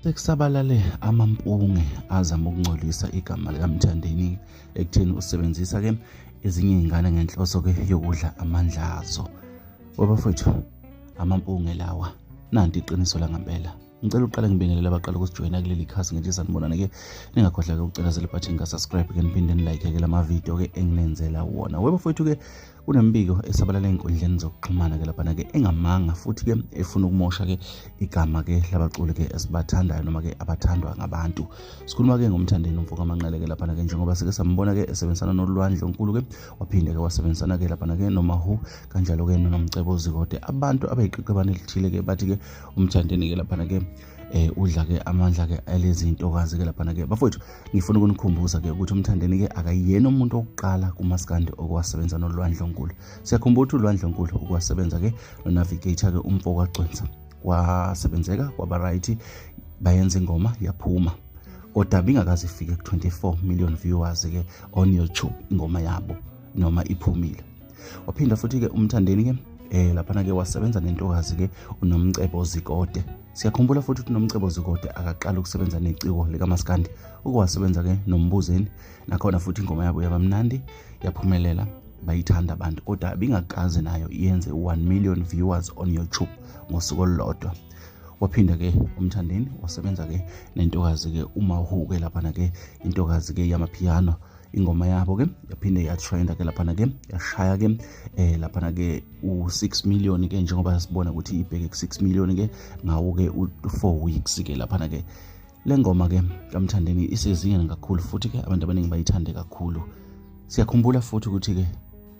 Sekusabalale amampunge azama ukungcolisa igama likaMthandeni ekutheni usebenzisa ke ezinye izingane ngenhloso ke yokudla amandla azo. Wabafowethu, amampunge lawa nanti iqiniso langempela. Ngicela uqale ngibingelele abaqala ukusijoyina kuleli khasi nje sanibonana ke ningakhohlwa ke ukucela button ka subscribe ke niphinde nilike ke lama video ke enginenzela wona. Wabafowethu ke kunembiko esabalala einkundleni zokuxhumana ke lapha ke engamanga futhi ke efuna ukumosha ke igama ke labaculi ke esibathandayo noma ke abathandwa ngabantu. Sikhuluma ke ngomthandeni umfoka amanqele ke lapha ke njengoba sike sambona ke esebenzisana noLwah Mawhoo ke waphinde ke wasebenzisana ke lapha ke Nomcebo kanjalo ke Nomcebo zikode abantu abayiqeqebane elithile ke bathi ke umthandeni ke lapha ke udla ke amandla ke alezi intokazi ke lapha ke bafowethu ngifuna ukunikhumbuza ke ukuthi umthandeni ke akayiyena umuntu oqala kumaskandi okwasebenza noLwah Mawhoo. Siyakhumbula ukuthi uLwah Mawhoo ukwasebenza ke nonavigator ke umfoka Gcwensa kwasebenzeka kwaba right bayenza ingoma yaphuma kodwa bingakaze ifike ku 24 million viewers ke on YouTube ingoma yabo noma iphumile. Waphinda futhi ke umthandeni ke lapha ke wasebenza nentokazi ke uNomcebo zikode. Siyakhumbula futhi ukuthi Nomcebo zikode akaqala ukusebenza neciko likaMaskandi ukwasebenza ke noMbuzeni nakhona futhi ingoma yabo yabamnandi yaphumelela bayithanda abantu kodwa bingakaze nayo iyenze 1 million viewers on YouTube ngosuku olulodwa. Waphinda ke umthandeni wasebenza ke nentokazi ke uMawhoo ke lapha ke intokazi ke yamapiano ingoma yabo ke yaphinde yatrenda ke lapha ke yashaya ke lapha ke u6 million ke njengoba sibona ukuthi ibheke ku6 million ke ngawo ke u4 weeks ke lapha ke le ngoma ke kaMthandeni isezingeni kakhulu futhi ke abantu abaningi bayithande kakhulu. Siyakhumbula futhi ukuthi ke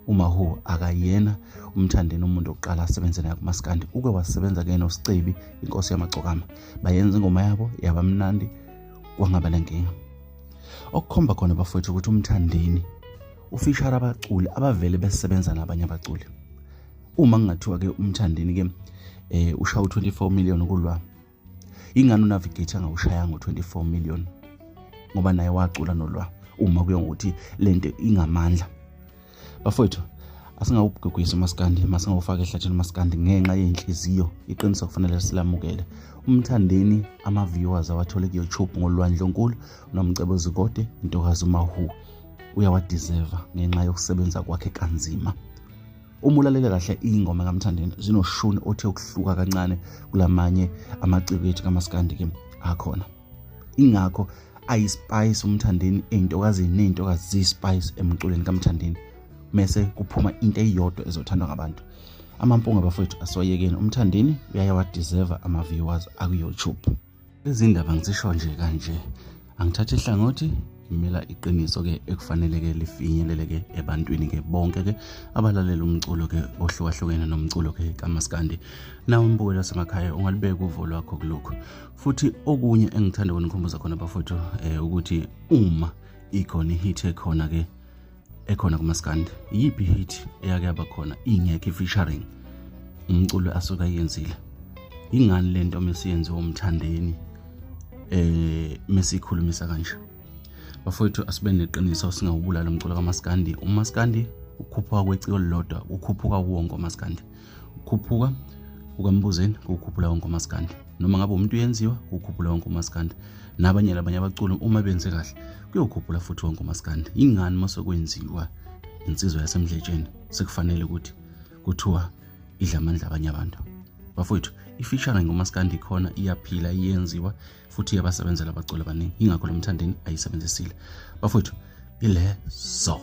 uMawhoo akayena umthandeni umuntu oqala asebenze naye kumaskandi uke wasebenza ke noSicebi inkosi yamaGcokama bayenza ingoma yabo yabamnandi kwangaba nenkinga. Okukhomba khona bafowethu ukuthi umthandeni ufishara abaculi abavele besebenza nabanye abaculi. Uma ngingathiwa ke umthandeni ke ushaya u24 million kuLwah, ingani unavigator ngawushaya ngo24 million ngoba naye wacula noLwah uma kuye ngokuthi lento ingamandla. Bafowethu asingawubhugwisa umaskandi masingawufaka ehlathini umaskandi ngenxa yenhliziyo iqiniso kufanele silamukele. Umthandeni ama viewers awathole ku YouTube ngoLwah Mawhoo Nomcebo zikode intokazi uMawhoo uyawadeserve ngenxa yokusebenza kwakhe kanzima. Uma ulalele kahle ingoma kaMthandeni zinoshuni othe ukuhluka kancane kulamanye amaciko ethu kaMaskandi ke akhona. Ingakho ayispice umthandeni eintokazi nezintokazi zispice emculweni kaMthandeni mase kuphuma into eyodwa ezothandwa ngabantu. Amampunga bafowethu asiwayekeni umthandeni uyawadeserve ama viewers aku YouTube. Lezi ndaba ngizisho nje kanje angithathe ihlangothi ngimela iqiniso ke ekufanele ke lifinyelele ke ebantwini ke bonke ke abalalela umculo ke ohlukahlukene nomculo ke kaMaskandi. Nawe mbukeli wasemakhaya ungalibeka uvo lwakho kulokho. Futhi okunye engithanda ukunikhumbuza khona bafowethu ukuthi uma ikhona ihit ekhona ke ekhona kuMaskandi yipi hit eyake yaba khona ingekho featuring umculo asuka yenzile. Ingani lento mesiyenze umthandeni mesikhulumisa kanje. Bafowethu asibe neqiniso singawubulala umculo kaMaskandi. uMaskandi ukhuphuka kweciko lodwa ukhuphuka wonke uMaskandi. Ukhuphuka kukaMbuzeni ukukhuphula wonke uMaskandi. Noma ngabe umuntu uyenziwa ukukhuphula wonke uMaskandi. Nabanye abaculi uma benze kahle kuyokhuphula futhi wonke uMaskandi. Ingani masokwenziwa insizwa yasemdletsheni sekufanele ukuthi kuthiwa idla amandla abanye abantu. Bafowethu ifeaturing ngoMaskandi khona iyaphila iyenziwa futhi iyabasebenzela abaculi abaningi ingakho lo mthandeni ayisebenzisile. Bafowethu ile so